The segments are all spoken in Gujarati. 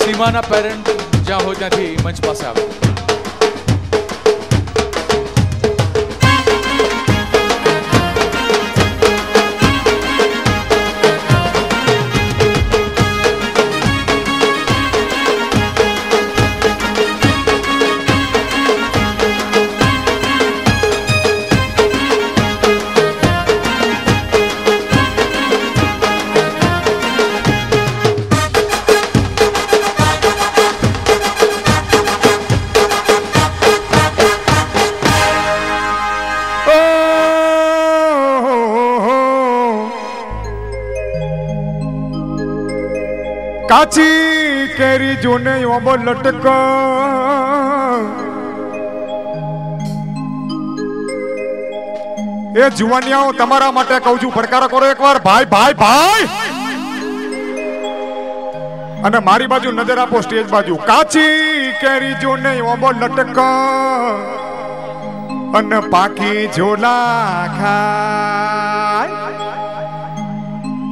सीमाना पेरेंट ज्यां हो त्याथी मंच पासे आवे। काची केरी जोने ओबो लटक ए जुवानियाओ तमारा माटे कहूं छुं પડકારો કરો એકવાર ભાઈ ભાઈ ભાઈ અને મારી બાજુ નજર આપો સ્ટેજ બાજુ કાચી કેરી જોને ઓબો લટક અને પાકી ઝોલા ખાય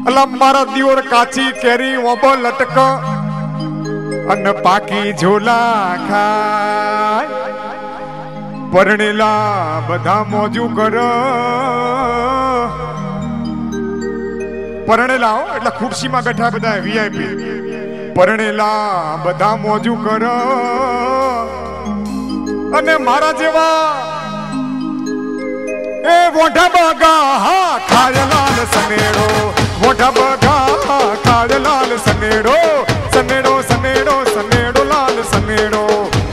અલા મારા દિયોર કાચી કેરી ઓબો લટક અને પાકી ઝોલા ખાય પરણેલા બધા મોજું કર પરણેલા હો એટલે ખુરશીમાં બેઠા બધા વીઆઈપી પરણેલા બધા મોજું કર અને મારા જેવા એ મોઢા બગા હા ખાયલાલ સનેડો મોઢા બગા ખાયલાલ સનેડો સનેડો સનેડો સનેડો લાલ સનેડો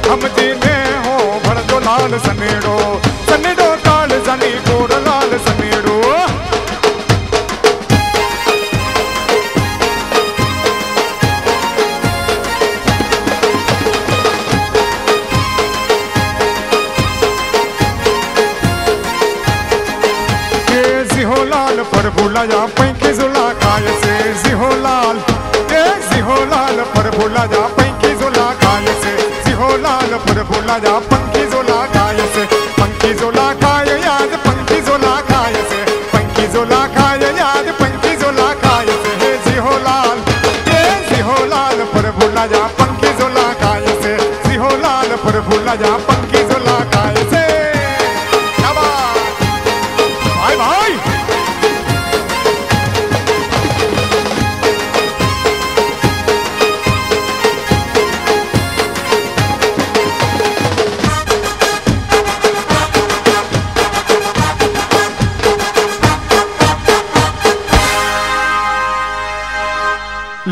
સમજીને હો ભરજો લાલ સનેડો સનેડો કાળ જાની ગોળ લાલ સનેડો पर भूला जा पैंकी जुला खाए से जिहोलाल ए जिहोलाल पर भूला जा पैंकी जुला खाए से जिहोलाल पर भूला जा पंखी जुला खाए से पंखी जुला खाए याद पंखी जुला खाए से पंखी जुला खाए याद पंखी जुला खाए से हे जिहोलाल ए जिहोलाल पर भूला जा पंखी जुला खाए से जिहोलाल पर भूला जा पंखी जुला खाए से भाई भाई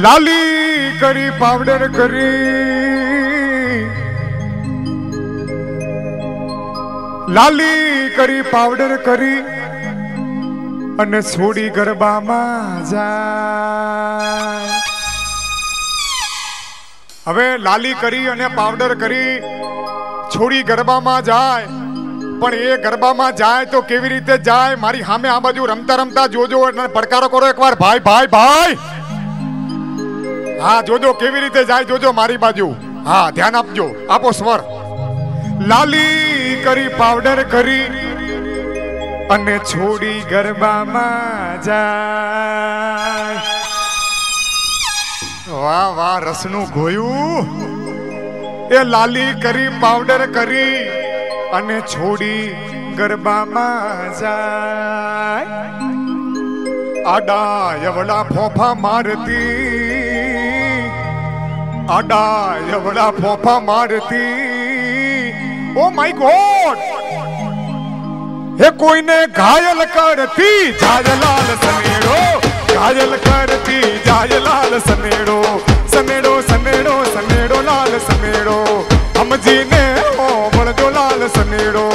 लाली करी पावडर करी लाली करी पावडर करी અને છોડી ગરબામાં જાય હવે લાલી કરી અને પાવડર કરી છોડી ગરબામાં જાય પણ એ ગરબામાં જાય તો કેવી રીતે જાય મારી સામે આ બાજુ રમતા રમતા જોજો અને પડકારો કરો એકવાર ભાઈ ભાઈ ભાઈ हाँ जोजो केवी रीते जाए जोजो मारी बाजू हाँ ध्यान आपजो आपो स्वर लाली करी पावडर करी अने छोड़ी गरबा मा जाए वाह वाह रसनु गोयू ए लाली करी पावडर करी अने छोड़ी गरबा मा जाए आडा यवड़ा फोफा मारती आडा यवड़ा फोफा मारती ओ माय गॉड हे कोई ने घायल करती जायलाल सनेड़ो घायल करती जायलाल सनेड़ो सनेड़ो सनेड़ो सनेड़ो लाल सनेड़ो हम जी ने हो बड़ो लाल सनेड़ो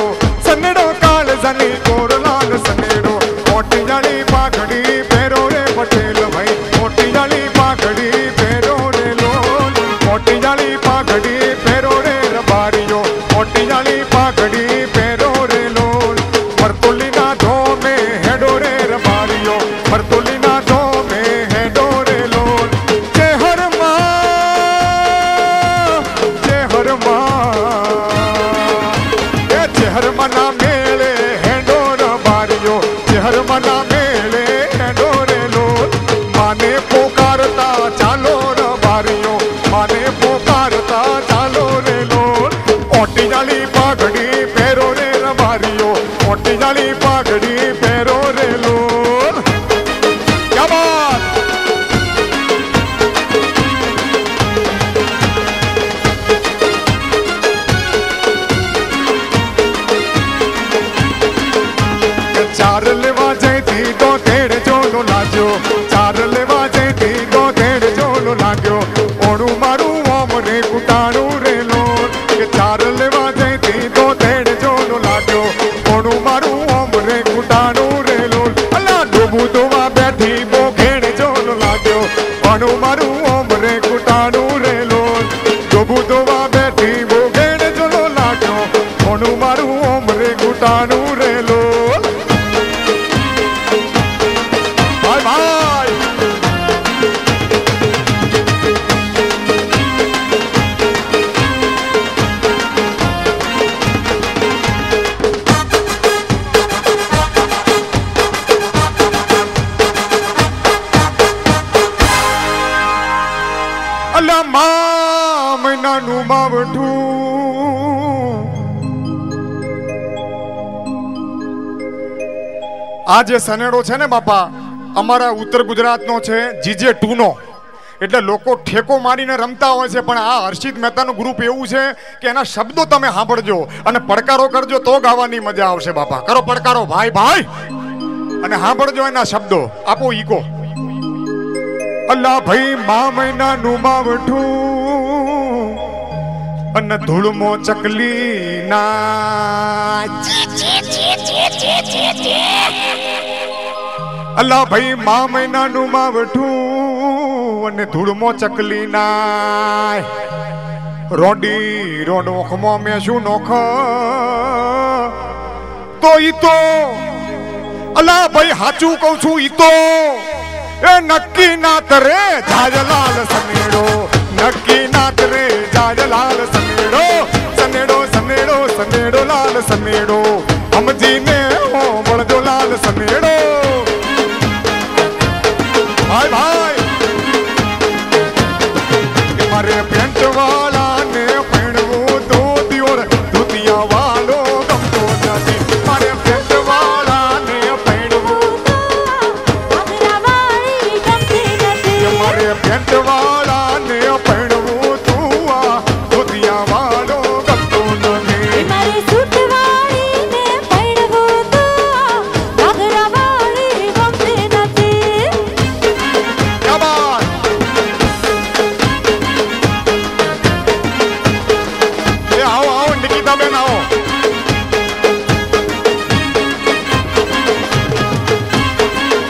सनेड़ो काल जनी कोर लाल सनेड़ो मोटी जाली पाघड़ी पेरो रे पटेल भाई मोटी जाली पाघड़ी पेरो रे लोल मोटी जाली पाघड़ी पेरो रे रबारियो मोटी जाली पाघड़ी पेरो रे लोल परतुली ना धो में हेडो रे रबारियो परतुली ना धो में हेडो रे लोल जय हर माँ जय हर माँ ये जय हर मना मेले हेडो ગુટાણું રેલો જોબુ દોવા બેઠી બોગેણ જોલો લાગ્યો મોનું મારું ઓમરે ગુટાણું રેલો ભાઈ ભાઈ અલા મહિનાનું માવઠું આ જે સનેડો છે ને બાપા અમારા ઉત્તર ગુજરાતનો છે જીજે 2 નો એટલે લોકો ઠેકો મારીને રમતા હોય છે પણ આ હર્ષિત મહેતાનું ગ્રુપ એવું છે કે એના શબ્દો તમે સાંભળજો અને પડકારો કરજો તો ગાવાની મજા આવશે બાપા કરો પડકારો ભાઈ ભાઈ અને સાંભળજો એના શબ્દો આપો ઈકો અલ્લા ભાઈ મહિનાનું માવઠું અને ધૂળમો ચકલી ના અલ્લા ભાઈ મહિનાનું માવઠું અને ધૂળમો ચકલી ના રોડી રોડોખમાં મેં શું નોખ તો ઈ તો અલ્લા ભાઈ સાચું કહું છું ઈ તો એ નક્કી નાત રે જાજલાલ સનેડો નક્કી નાત રે જાજલાલ સનેડો સનેડો સનેડો સનેડો લાલ સનેડો સમજીને હો બળજો લાલ સનેડો ભાઈ ભાઈ મારે પેન્ટ વાળાને પહેરવું ધોતિયો ધોતિયા વાળો ગમતો નથી મારે પેન્ટ વાળાને પહેરવું મારે પેન્ટ વાળાને પહેરવું તું આ ધોતિયા વાળો ગમતો નથી મારે સૂટ વાળીને પહેરવું તું ઘાઘરા વાળી ગમતી નથી ક્યા બાત એ આવો આવો નિકિતા બેન આવો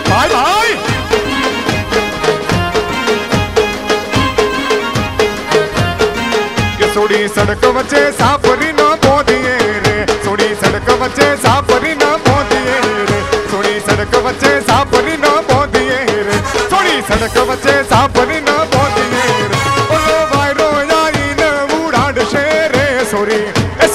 ભાઈ ભાઈ सोड़ी सड़क वच्चे साफरी ना पहुंचिए रे सोड़ी सड़क वच्चे साफरी ना पहुंचिए रे सोड़ी सड़क वच्चे साफरी ना पहुंचिए रे सोड़ी सड़क वच्चे साफरी ना पहुंचिए रे ओलो वायरो यारी ने उड़ाड़ शे रे सोड़ी ए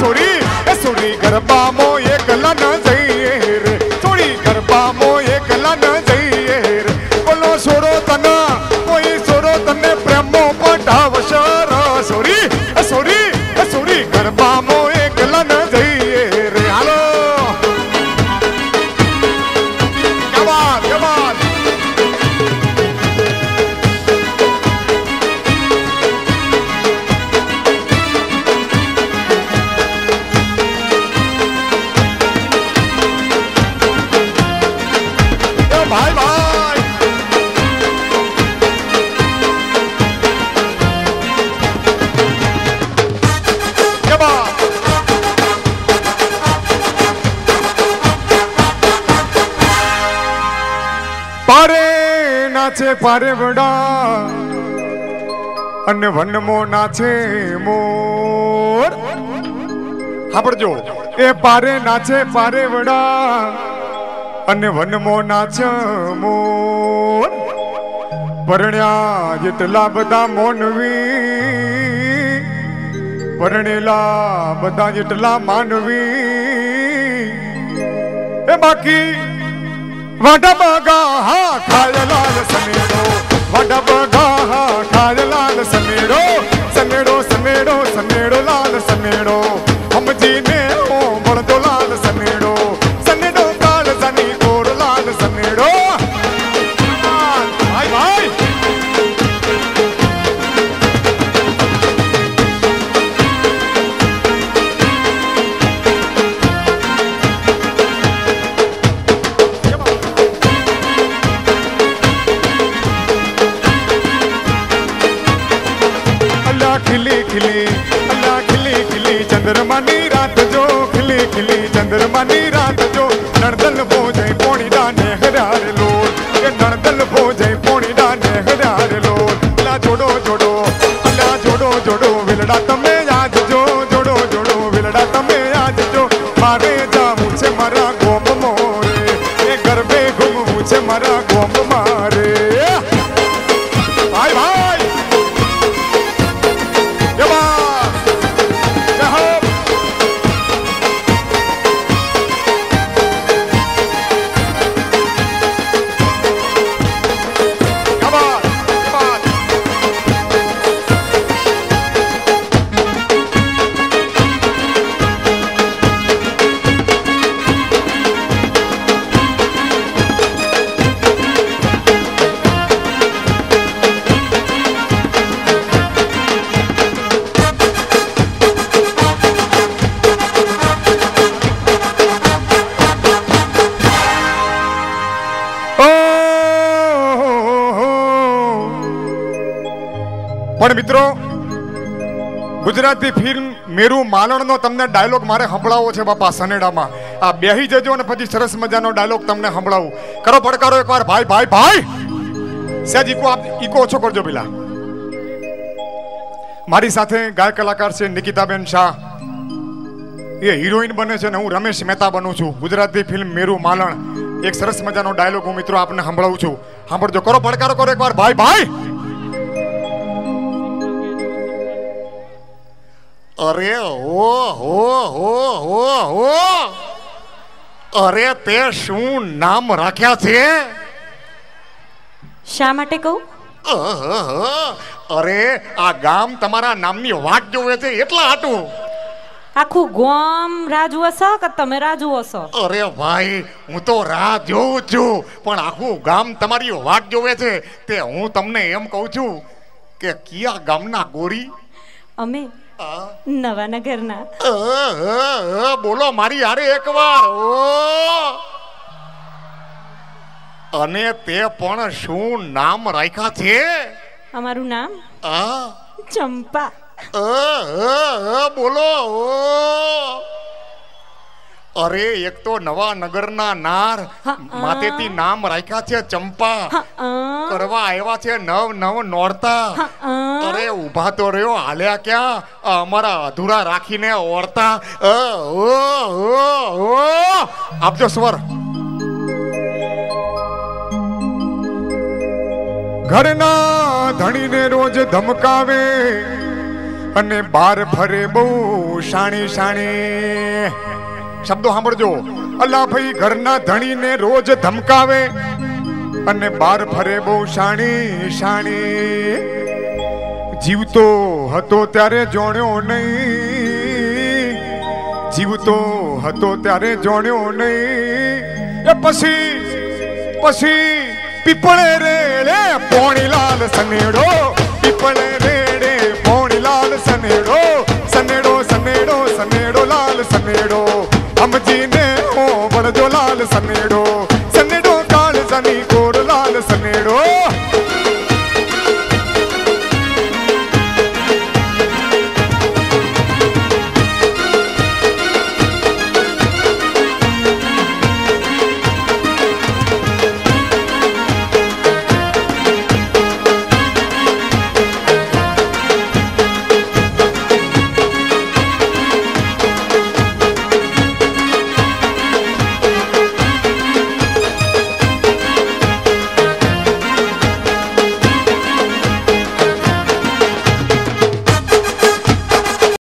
सोड़ी गरबा मो एक लन जइए रे सोड़ी गरबा मो एक लन जइए रे ओलो सोरो तना कोई सोरो तने प्रेमो पटावश सोड़ी सोड़ी गरबा मो एक लन जइए रे हालो क्या बात भाई भाई क्या बात पारे नाचे पारे वड़ा अन्य वनमो नाचे मोर સાંભળજો એ પારે નાચે પારે વડા અને વનમો નાચ મોર પરણ્યા જેટલા બધા મોનવી પરણેલા બધા જેટલા માનવી એ બાકી વાડા બગા હા ખાય લાલ સનેડો વાડા બગા હા ખાય લાલ સનેડો સનેડો સનેડો સનેડો લાલ સનેડો સમજીને ઓ બળદો લાલ સનેડો સનેડો કાળ સની ગોર લાલ સનેડો ભાઈ ભાઈ खिली खिली अल्लाह खिली खिली चंद्रमा नी रात जो खिली खिली चंद्रमा नी रात जो नर्दल हो जाए पोणी डाने हरार लोड ये नर्दल हो जाए पोणी डाने हरार लोड ला जोड़ो जोड़ो વેલડા તમે યાદ જો જોડો જોડો વેલડા તમે યાદ જો મારે જાવું છે મારા ગોમ મોરે એ ગરબે ઘૂમવું છે મારા ગોમ મારે ભાઈ ભાઈ પણ મિત્રો ગુજરાતી ફિલ્મ મેરુ માલણનો તમને ડાયલોગ મારે સંભળાવવો છે બાપા સનેડામાં આ બેહી જજો અને પછી સરસ મજાનો ડાયલોગ તમને સંભળાવું કરો પડકારો એકવાર ભાઈ ભાઈ ભાઈ સહેજ ઈકો ઓછો કરજો પેલા મારી સાથે ગાયક કલાકાર છે નિકિતાબેન શાહ એ હિરોઈન બને છે ને હું રમેશ મહેતા બનું છું ગુજરાતી ફિલ્મ મેરુ માલણ એક સરસ મજાનો ડાયલોગ હું મિત્રો આપને સંભળાવું છું સાંભળજો કરો પડકારો કરો એકવાર ભાઈ ભાઈ અરે હો હો હો હો હો અરે તે શું નામ રાખ્યા છે શા માટે કહું અરે આ ગામ તમારા નામની વાટ જોવે છે એટલા હાટું આખું ગામ રાજુ હશો કે તમે રાજુ હશો અરે ભાઈ હું તો રાહ જોઉં છું પણ આખું ગામ તમારી વાટ જોવે છે તે હું તમને એમ કહું છું કે કયા ગામના ગોરી અમે નવાનગરના બોલો મારી યારે એકવાર અને તે પણ શું નામ રાખ્યા છે અમારું નામ ચંપા બોલો અરે એક તો નવાનગરના નાર માતેથી નામ રાખ્યા છે ચંપા કરવા આવ્યા છે નવ નવ નોરતા અરે ઉભા તો રહ્યો હાલ્યા ક્યાં અમારા અધૂરા રાખીને ઓરતા આપજો સ્વર ઘરના ધણીને રોજ ધમકાવે અને બાર ફરે બહુ શાણી શાણી શબ્દો સાંભળજો અલ્લા ભાઈ ઘરના ધણીને રોજ ધમકાવે અને બાર ફરે બહુ શાણી શાણી જીવતો હતો ત્યારે જોણ્યો નહીં જીવતો હતો ત્યારે જોણ્યો નહીં એ પછી પીપળે રે પોણીલાલ સનેડો પીપળે રે